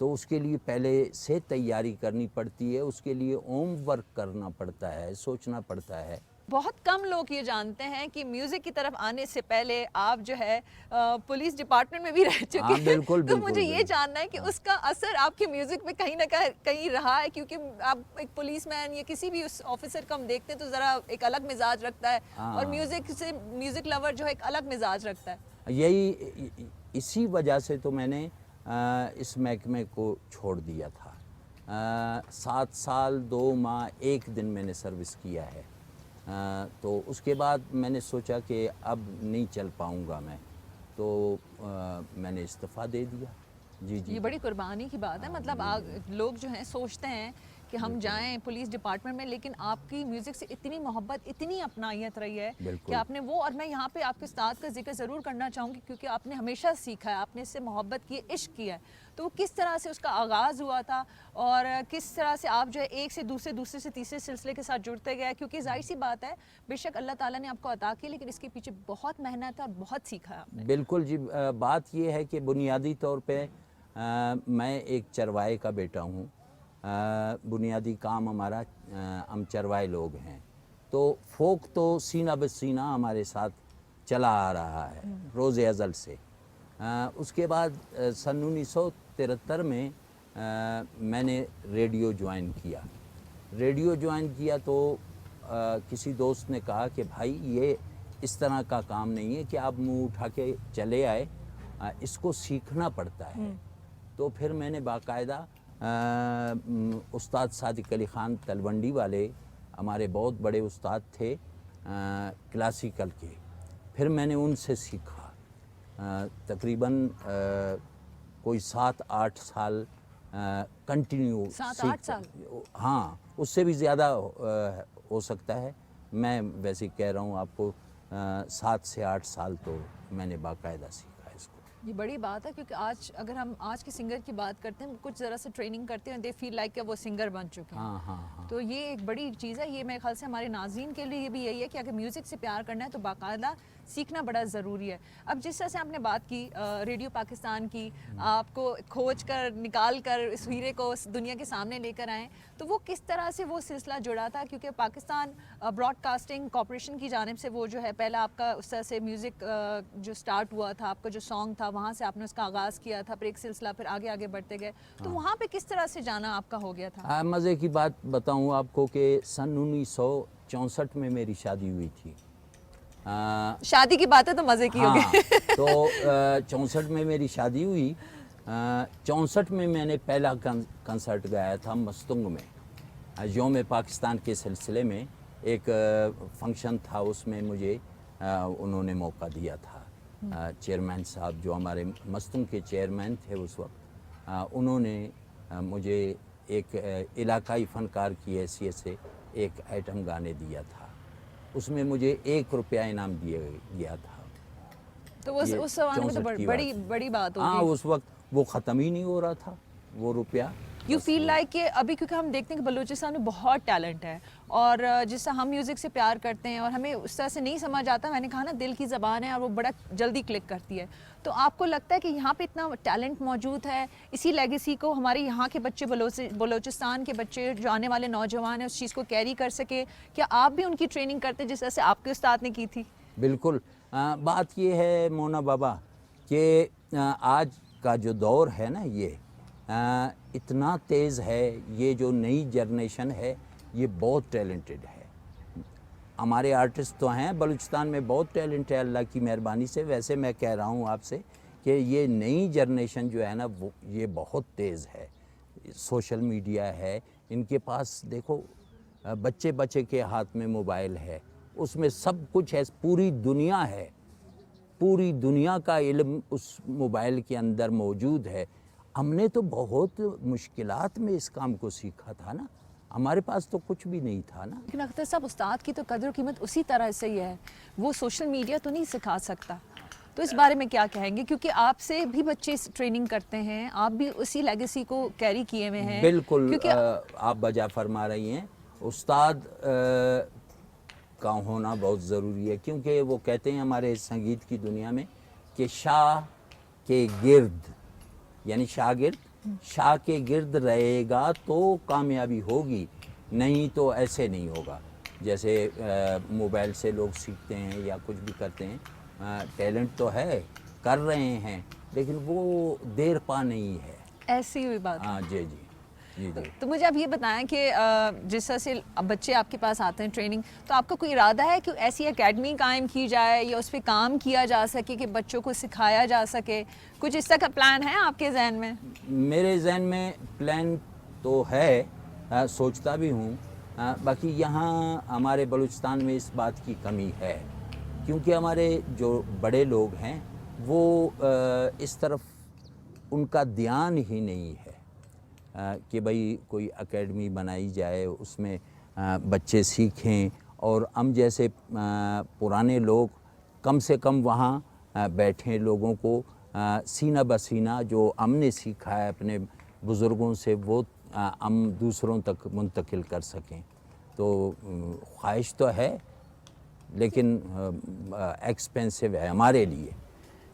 تو اس کے لیے پہلے سے تیاری کرنی پڑتی ہے, اس کے لیے ہوم ورک کرنا پڑتا ہے, سوچنا پڑتا ہے. بہت کم لوگ یہ جانتے ہیں کہ میوزک کی طرف آنے سے پہلے آپ جو ہے پولیس ڈپارٹمنٹ میں بھی رہ چکے ہاں ہیں. بالکل تو بالکل مجھے یہ بالکل. جاننا ہے کہ اس کا اثر آپ کے میوزک پہ کہیں نہ کہیں رہا ہے, کیونکہ آپ ایک پولیس مین یا کسی بھی اس آفیسر کو ہم دیکھتے ہیں تو ذرا ایک الگ مزاج رکھتا ہے, اور میوزک لور جو ہے ایک الگ مزاج رکھتا ہے. یہی اسی وجہ سے تو میں نے اس محکمے کو چھوڑ دیا تھا. 7 سال 2 ماہ 1 دن میں نے سروس کیا ہے. تو اس کے بعد میں نے سوچا کہ اب نہیں چل پاؤں گا میں, تو میں نے استعفیٰ دے دیا. جی یہ بڑی قربانی کی بات ہے. مطلب لوگ جو ہیں سوچتے ہیں کہ ہم جائیں پولیس ڈپارٹمنٹ میں, لیکن آپ کی میوزک سے اتنی محبت, اتنی اپنائیت رہی ہے کہ آپ نے وہ, اور میں یہاں پہ آپ کے استاد کا ذکر ضرور کرنا چاہوں گی کیونکہ آپ نے ہمیشہ سیکھا ہے, آپ نے اس سے محبت کی, عشق کیا ہے. تو وہ کس طرح سے اس کا آغاز ہوا تھا اور کس طرح سے آپ جو ہے ایک سے دوسرے سے تیسرے سلسلے کے ساتھ جڑتے گئے, کیونکہ ظاہر سی بات ہے بے شک اللہ تعالیٰ نے آپ کو عطا کی, لیکن اس کے پیچھے بہت محنت ہے اور بہت سیکھا ہے آپ نے. بالکل جی. بات یہ ہے کہ بنیادی طور پہ میں ایک چروائے کا بیٹا ہوں. بنیادی کام ہمارا, ہم چروائے لوگ ہیں, تو فوک تو سینہ بہ سینہ ہمارے ساتھ چلا آ رہا ہے روز ازل سے. اس کے بعد سن 1973 میں میں نے ریڈیو جوائن کیا. تو کسی دوست نے کہا کہ بھائی یہ اس طرح کا کام نہیں ہے کہ آپ منہ اٹھا کے چلے آئے, اس کو سیکھنا پڑتا ہے. تو پھر میں نے باقاعدہ استاد صادق علی خان تلونڈی والے ہمارے بہت بڑے استاد تھے کلاسیکل کے, پھر میں نے ان سے سیکھا. تقریباً کوئی 7-8 سال کنٹینیو. 7-8 سال؟ ہاں, اس سے بھی زیادہ ہو سکتا ہے. میں ویسے کہہ رہا ہوں آپ کو 7 سے 8 سال تو میں نے باقاعدہ سیکھا اس کو. یہ بڑی بات ہے, کیونکہ اگر ہم آج کے سنگر کی بات کرتے ہیں, کچھ ذرا سے ٹریننگ کرتے ہیں, دے فیل لائک کہ وہ سنگر بن چکے ہیں. ہاں. تو یہ ایک بڑی چیز ہے. یہ میرے خیال سے ہمارے ناظرین کے لیے بھی یہی ہے کہ اگر میوزک سے پیار کرنا ہے تو باقاعدہ سیکھنا بڑا ضروری ہے. اب جس طرح سے آپ نے بات کی ریڈیو پاکستان کی, آپ کو کھوج کر نکال کر اس ہیرے کو دنیا کے سامنے لے کر آئیں, تو وہ کس طرح سے وہ سلسلہ جڑا تھا؟ کیونکہ پاکستان براڈ کاسٹنگ کارپوریشن کی جانب سے وہ جو ہے پہلا آپ کا اس طرح سے میوزک جو سٹارٹ ہوا تھا, آپ کا جو سانگ تھا وہاں سے آپ نے اس کا آغاز کیا تھا, پھر ایک سلسلہ پھر آگے بڑھتے گئے. تو وہاں پہ کس طرح سے جانا آپ کا ہو گیا تھا؟ مزے کی بات بتاؤں آپ کو کہ سن 1964 میں میری شادی ہوئی تھی. شادی کی بات ہے تو مزے کی ہوگی. تو 64 میں میری شادی ہوئی. 64 میں میں نے پہلا کنسرٹ گایا تھا مستنگ میں, یوم پاکستان کے سلسلے میں ایک فنکشن تھا, اس میں مجھے انہوں نے موقع دیا تھا. چیئرمین صاحب جو ہمارے مستنگ کے چیئرمین تھے اس وقت, انہوں نے مجھے ایک علاقائی فنکار کی حیثیت سے ایک آئٹم گانے دیا تھا. اس میں مجھے 1 روپیہ انعام دیا گیا تھا. تو اس زمانے میں تو بڑی بات ہوگی. ہاں, اس وقت وہ ختم ہی نہیں ہو رہا تھا وہ روپیہ. یو فیل لائک کہ ابھی کیونکہ ہم دیکھتے ہیں کہ بلوچستان میں بہت ٹیلنٹ ہے, اور جس طرح ہم میوزک سے پیار کرتے ہیں اور ہمیں اس طرح سے نہیں سمجھ آتا, میں نے کہا نا دل کی زبان ہے اور وہ بڑا جلدی کلک کرتی ہے. تو آپ کو لگتا ہے کہ یہاں پہ اتنا ٹیلنٹ موجود ہے, اسی لیگیسی کو ہمارے یہاں کے بچے بلوچستان کے بچے جو آنے والے نوجوان ہیں اس چیز کو کیری کر سکے؟ کیا آپ بھی ان کی ٹریننگ کرتے جس طرح سے آپ کے استاد نے کی تھی؟ بالکل. بات یہ ہے مونا بابا کہ آج کا جو دور ہے نا, یہ اتنا تیز ہے, یہ جو نئی جنریشن ہے یہ بہت ٹیلنٹڈ ہے. ہمارے آرٹسٹ تو ہیں بلوچستان میں, بہت ٹیلنٹ ہے اللہ کی مہربانی سے. ویسے میں کہہ رہا ہوں آپ سے کہ یہ نئی جنریشن جو ہے نا وہ یہ بہت تیز ہے. سوشل میڈیا ہے ان کے پاس, دیکھو بچے کے ہاتھ میں موبائل ہے, اس میں سب کچھ ہے, پوری دنیا ہے, پوری دنیا کا علم اس موبائل کے اندر موجود ہے. ہم نے تو بہت مشکلات میں اس کام کو سیکھا تھا نا, ہمارے پاس تو کچھ بھی نہیں تھا نا. لیکن اختر صاحب استاد کی تو قدر و قیمت اسی طرح سے ہی ہے, وہ سوشل میڈیا تو نہیں سکھا سکتا. تو اس بارے میں کیا کہیں گے؟ کیونکہ آپ سے بھی بچے ٹریننگ کرتے ہیں, آپ بھی اسی لیگیسی کو کیری کیے ہوئے ہیں. بالکل آپ بجا فرما رہی ہیں. استاد کا ہونا بہت ضروری ہے, کیونکہ وہ کہتے ہیں ہمارے سنگیت کی دنیا میں کہ شاہ کے گرد, یعنی شاگرد شاہ کے گرد رہے گا تو کامیابی ہوگی، نہیں تو ایسے نہیں ہوگا. جیسے موبائل سے لوگ سیکھتے ہیں یا کچھ بھی کرتے ہیں، ٹیلنٹ تو ہے، کر رہے ہیں، لیکن وہ دیر پا نہیں ہے. ایسی ہوئی بات. ہاں جی جی جی جی. تو مجھے اب یہ بتائیں کہ جس طرح سے بچے آپ کے پاس آتے ہیں ٹریننگ، تو آپ کا کوئی ارادہ ہے کہ ایسی اکیڈمی قائم کی جائے یا اس پہ کام کیا جا سکے کہ بچوں کو سکھایا جا سکے؟ کچھ اس طرح کا پلان ہے آپ کے ذہن میں؟ میرے ذہن میں پلان تو ہے، سوچتا بھی ہوں. باقی یہاں ہمارے بلوچستان میں اس بات کی کمی ہے، کیونکہ ہمارے جو بڑے لوگ ہیں وہ اس طرف ان کا دھیان ہی نہیں ہے کہ بھئی کوئی اکیڈمی بنائی جائے، اس میں بچے سیکھیں، اور ہم جیسے پرانے لوگ کم سے کم وہاں بیٹھیں، لوگوں کو سینہ بسینہ جو ہم نے سیکھا ہے اپنے بزرگوں سے وہ ہم دوسروں تک منتقل کر سکیں. تو خواہش تو ہے، لیکن ایکسپینسو ہے ہمارے لیے،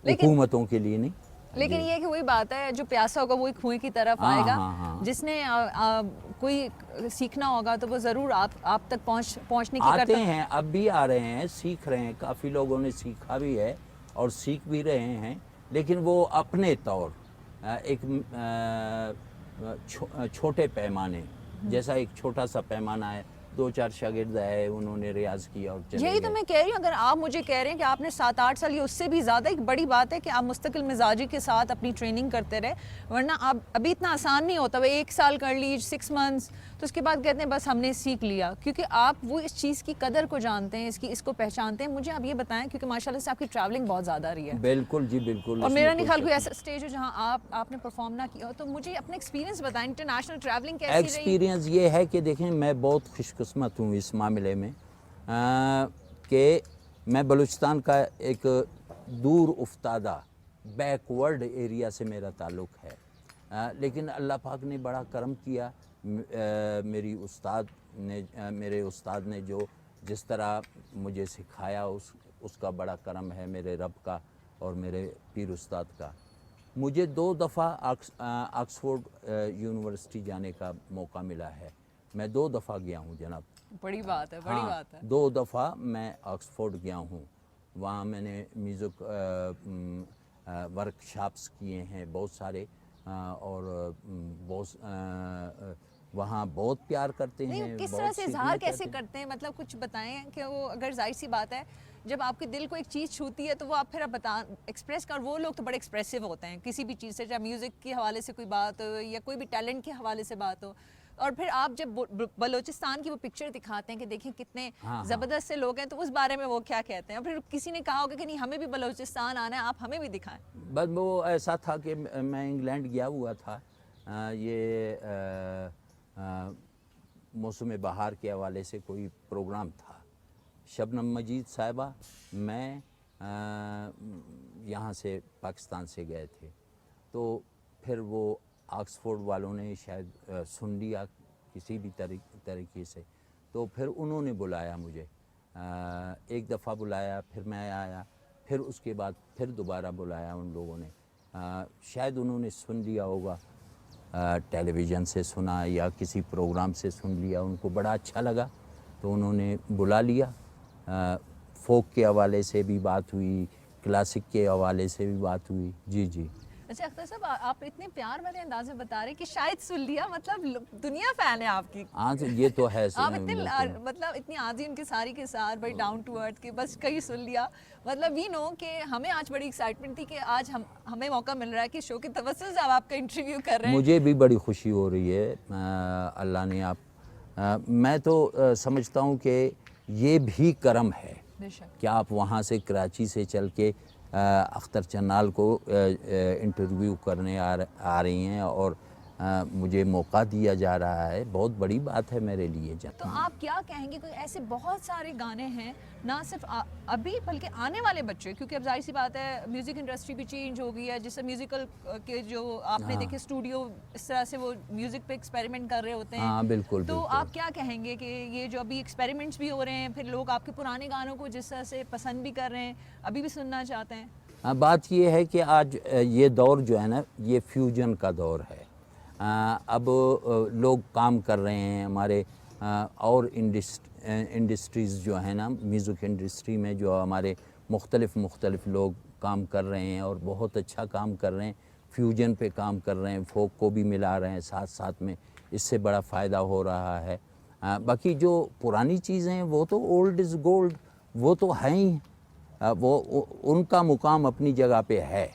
حکومتوں کے لیے نہیں. لیکن یہ کہ وہی بات ہے، جو پیاسا ہوگا وہی کنویں کی طرف آئے گا. جس نے کوئی سیکھنا ہوگا تو وہ ضرور آپ تک پہنچنے کی آتے ہیں، اب بھی آ رہے ہیں، سیکھ رہے ہیں، کافی لوگوں نے سیکھا بھی ہے اور سیکھ بھی رہے ہیں، لیکن وہ اپنے طور ایک چھوٹے پیمانے، جیسا ایک چھوٹا سا پیمانہ ہے، 2-4 شاگرد آئے، انہوں نے ریاض کیا اور چلے گئے. یہی تو میں کہہ رہی ہوں، اگر آپ مجھے کہہ رہے ہیں کہ آپ نے 7-8 سال یا اس سے بھی زیادہ، ایک بڑی بات ہے کہ آپ مستقل مزاجی کے ساتھ اپنی ٹریننگ کرتے رہے، ورنہ آپ ابھی اتنا آسان نہیں ہوتا. وہ 1 سال کر لی، 6 منتھس، تو اس کے بعد کہتے ہیں بس ہم نے سیکھ لیا، کیونکہ آپ وہ اس چیز کی قدر کو جانتے ہیں، اس کو پہچانتے ہیں. مجھے آپ یہ بتائیں، کیونکہ ماشاءاللہ سے آپ کی ٹریولنگ بہت زیادہ رہی ہے. بالکل جی بالکل. اور میرا نہیں خیال کوئی ایسا اسٹیج ہو جہاں آپ نے پرفارم نہ کیا ہو. تو مجھے اپنا ایکسپیرینس بتائیں، انٹرنیشنل ٹریولنگ کیسی رہی؟ ایکسپیرینس یہ ہے کہ دیکھیں میں بہت خوش قسمت ہوں اس معاملے میں کہ میں بلوچستان کا ایک دور افتادہ بیکورڈ ایریا سے میرا تعلق ہے، لیکن اللہ پاک نے بڑا کرم کیا. میرے استاد نے جو جس طرح مجھے سکھایا اس کا بڑا کرم ہے میرے رب کا اور میرے پیر استاد کا. مجھے 2 دفعہ آکسفورڈ یونیورسٹی جانے کا موقع ملا ہے. میں 2 دفعہ گیا ہوں جناب. بڑی بات ہے، بڑی بات ہے. 2 دفعہ میں آکسفورڈ گیا ہوں. وہاں میں نے میوزک ورک شاپس کیے ہیں بہت سارے، اور وہاں بہت پیار کرتے ہیں. کس طرح سے اظہار کیسے کرتے ہیں؟ مطلب کچھ بتائیں کہ وہ، اگر ظاہر سی بات ہے جب آپ کے دل کو ایک چیز چھوتی ہے تو وہ آپ پھر ایکسپریس کر. وہ لوگ تو بڑے ایکسپریسو ہوتے ہیں کسی بھی چیز سے، چاہے میوزک کے حوالے سے کوئی بات ہو یا کوئی بھی ٹیلنٹ کے حوالے سے بات ہو. اور پھر آپ جب بلوچستان کی وہ پکچر دکھاتے ہیں کہ دیکھیں کتنے زبردست سے لوگ ہیں، تو اس بارے میں وہ کیا کہتے ہیں؟ اور پھر کسی نے کہا ہوگا کہ نہیں ہمیں بھی بلوچستان آنا ہے، آپ ہمیں بھی دکھائیں. بس وہ ایسا تھا کہ میں انگلینڈ گیا ہوا تھا، یہ موسم بہار کے حوالے سے کوئی پروگرام تھا. شبنم مجید صاحبہ، میں یہاں سے پاکستان سے گئے تھے، تو پھر وہ آکسفورڈ والوں نے شاید سن لیا کسی بھی طریقے سے، تو پھر انہوں نے بلایا مجھے. 1 دفعہ بلایا، پھر میں آیا، پھر اس کے بعد پھر دوبارہ بلایا ان لوگوں نے. شاید انہوں نے سن لیا ہوگا، ٹیلی ویژن سے سنا یا کسی پروگرام سے سن لیا، ان کو بڑا اچھا لگا تو انہوں نے بلا لیا. فوک کے حوالے سے بھی بات ہوئی، کلاسک کے حوالے سے بھی بات ہوئی. جی جی. اچھا اختر صاحب، آپ اتنے پیار والے انداز میں بتا رہے ہیں کہ شاید سن لیا، مطلب دنیا فین ہے آپ کی. ہاں یہ تو ہے. آپ اتنے مطلب اتنی عادی ان کے ساری کے ساتھ، بڑی ڈاؤن ٹو ارتھ کے، بس کہیں سن لیا. مطلب وی نو کہ ہمیں آج بڑی ایکسائٹمنٹ تھی کہ آج ہمیں موقع مل رہا ہے کہ شو کے توسط سے آپ کا انٹرویو کر رہے ہیں. مجھے بھی بڑی خوشی ہو رہی ہے. اللہ نے میں تو سمجھتا ہوں کہ یہ بھی کرم ہے کہ آپ وہاں سے کراچی سے چل کے اختر چنال کو انٹرویو کرنے آ رہی ہیں اور مجھے موقع دیا جا رہا ہے. بہت بڑی بات ہے میرے لیے. تو آپ کیا کہیں گے؟ کوئی ایسے بہت سارے گانے ہیں، نہ صرف ابھی بلکہ آنے والے بچے، کیونکہ اب ظاہر سی بات ہے میوزک انڈسٹری بھی چینج ہو گئی ہے، جس سے میوزیکل کے جو آپ نے دیکھے اسٹوڈیو اس طرح سے وہ میوزک پہ ایکسپیریمنٹ کر رہے ہوتے ہیں. ہاں بالکل. تو آپ کیا کہیں گے کہ یہ جو ابھی ایکسپیریمنٹس بھی ہو رہے ہیں، پھر لوگ آپ کے پرانے گانوں کو جس طرح سے پسند بھی کر رہے ہیں، ابھی بھی سننا چاہتے ہیں؟ بات یہ ہے کہ آج یہ دور جو ہے نا، یہ فیوجن کا دور ہے. اب لوگ کام کر رہے ہیں ہمارے اور انڈسٹریز جو ہیں نا، میوزک انڈسٹری میں جو ہمارے مختلف لوگ کام کر رہے ہیں اور بہت اچھا کام کر رہے ہیں، فیوجن پہ کام کر رہے ہیں، فوک کو بھی ملا رہے ہیں ساتھ میں، اس سے بڑا فائدہ ہو رہا ہے۔ باقی جو پرانی چیزیں ہیں وہ تو اولڈ از گولڈ، وہ تو ہیں ہی، وہ ان کا مقام اپنی جگہ پہ ہے۔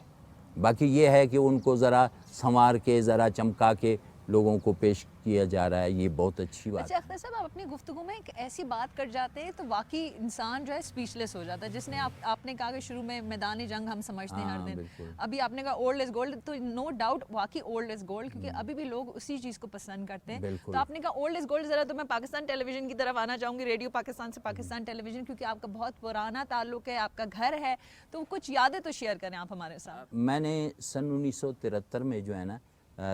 باقی یہ ہے کہ ان کو ذرا سنوار کے، ذرا چمکا کے لوگوں کو پیش کیا جا رہا ہے، یہ بہت اچھی بات اچھا اختر صاحب، آپ اپنی گفتگو میں ایک ایسی بات کر جاتے ہیں تو واقعی انسان جو ہے اسپیچ لیس ہو جاتا ہے، جس نے آپ نے کہا کہ شروع میں میدان جنگ ہم سمجھتے ہیں ہر دن، بالکل۔ ابھی آپ نے کہا اولڈ از گولڈ، تو نو ڈاؤٹ واقعی اولڈ از گولڈ، کیونکہ ابھی بھی لوگ اسی چیز کو پسند کرتے ہیں۔ بالکل۔ تو آپ نے کہا اولڈ از گولڈ، ذرا تو میں پاکستان ٹیلی ویژن کی طرف آنا چاہوں گی، ریڈیو پاکستان سے پاکستان ٹیلی ویژن، کیونکہ آپ کا بہت پرانا تعلق ہے، آپ کا گھر ہے، تو کچھ یادیں تو شیئر کریں آپ ہمارے ساتھ۔ میں نے سن 1973 میں جو ہے نا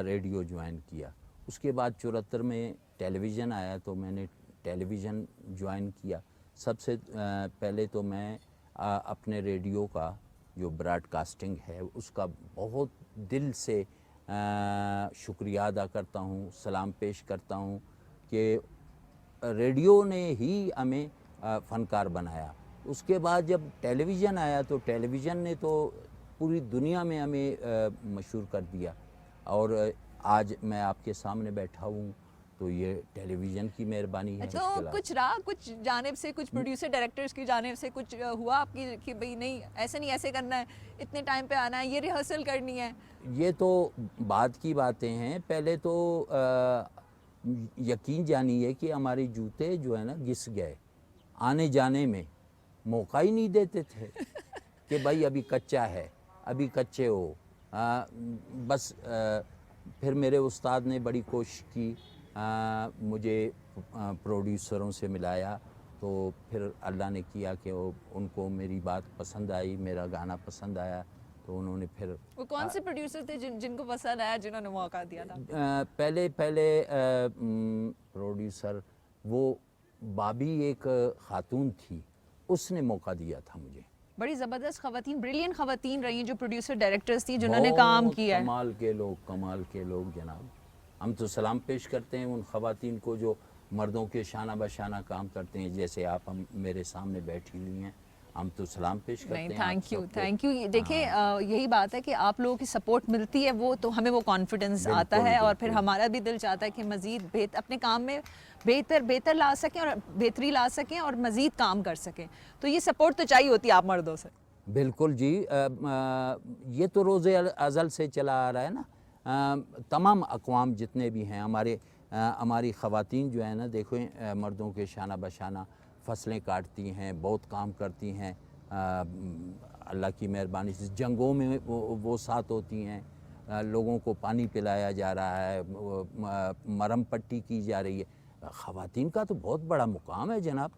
ریڈیو جوائن کیا، اس کے بعد 74 میں ٹیلی ویژن آیا تو میں نے ٹیلی ویژن جوائن کیا۔ سب سے پہلے تو میں اپنے ریڈیو کا جو براڈ کاسٹنگ ہے اس کا بہت دل سے شکریہ ادا کرتا ہوں، سلام پیش کرتا ہوں کہ ریڈیو نے ہی ہمیں فنکار بنایا۔ اس کے بعد جب ٹیلی ویژن آیا تو ٹیلی ویژن نے تو پوری دنیا میں ہمیں مشہور کر دیا، اور آج میں آپ کے سامنے بیٹھا ہوں تو یہ ٹیلی ویژن کی مہربانی ہے۔ تو کچھ رہا، کچھ جانب سے، کچھ پروڈیوسر ڈائریکٹرز کی جانب سے کچھ ہوا آپ کی کہ بھئی نہیں ایسے نہیں، ایسے کرنا ہے، اتنے ٹائم پہ آنا ہے، یہ ریہرسل کرنی ہے؟ یہ تو بعد کی باتیں ہیں، پہلے تو یقین جانیے کہ ہمارے جوتے جو ہے نا گھس گئے، آنے جانے میں موقع ہی نہیں دیتے تھے کہ بھائی ابھی کچا ہے، ابھی کچے ہو۔ بس پھر میرے استاد نے بڑی کوشش کی، مجھے پروڈیوسروں سے ملایا، تو پھر اللہ نے کیا کہ ان کو میری بات پسند آئی، میرا گانا پسند آیا، تو انہوں نے پھر وہ کون سے پروڈیوسر تھے جن کو پسند آیا، جنہوں نے موقع دیا تھا؟ پہلے پروڈیوسر وہ بابی ایک خاتون تھی، اس نے موقع دیا تھا مجھے۔ بڑی زبردست خواتین، بریلین خواتین رہی ہیں جو پروڈیوسر ڈائریکٹرز تھیں، جنہوں نے کام کیا ہے۔ کمال کے لوگ جناب، ہم تو سلام پیش کرتے ہیں ان خواتین کو جو مردوں کے شانہ بشانہ کام کرتے ہیں، جیسے آپ میرے سامنے بیٹھی ہوئی ہیں، ہم تو سلام پیش کرتے ہیں۔ نہیں، تھینک یو۔ دیکھیں یہی بات ہے کہ آپ لوگوں کی سپورٹ ملتی ہے، وہ تو ہمیں وہ کانفیڈنس آتا ہے، اور پھر ہمارا بھی دل چاہتا ہے کہ مزید اپنے کام میں بہتر لا سکیں اور بہتری لا سکیں اور مزید کام کر سکیں، تو یہ سپورٹ تو چاہیے ہوتی ہے آپ مردوں سے۔ بالکل جی، یہ تو روز ازل سے چلا آ رہا ہے نا، تمام اقوام جتنے بھی ہیں ہماری خواتین جو ہیں نا، دیکھیں مردوں کے شانہ بشانہ فصلیں کاٹتی ہیں، بہت کام کرتی ہیں، اللہ کی مہربانی سے جنگوں میں وہ ساتھ ہوتی ہیں، لوگوں کو پانی پلایا جا رہا ہے، مرہم پٹی کی جا رہی ہے۔ خواتین کا تو بہت بڑا مقام ہے جناب۔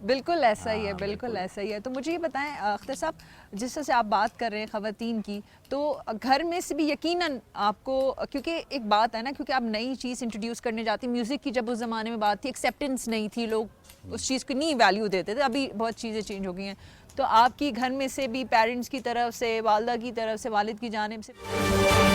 بالکل ایسا ہی ہے، بالکل ایسا ہی ہے۔ تو مجھے یہ بتائیں اختر صاحب، جس طرح سے آپ بات کر رہے ہیں خواتین کی، تو گھر میں سے بھی یقیناً آپ کو، کیونکہ ایک بات ہے نا، کیونکہ آپ نئی چیز انٹروڈیوس کرنے جاتی ہیں، میوزک کی جب اس زمانے میں بات تھی، ایکسیپٹنس نہیں تھی، لوگ اس چیز کو نہیں ویلیو دیتے تھے، ابھی بہت چیزیں چینج ہو گئی ہیں، تو آپ کی گھر میں سے بھی پیرنٹس کی طرف سے، والدہ کی طرف سے، والد کی جانب سے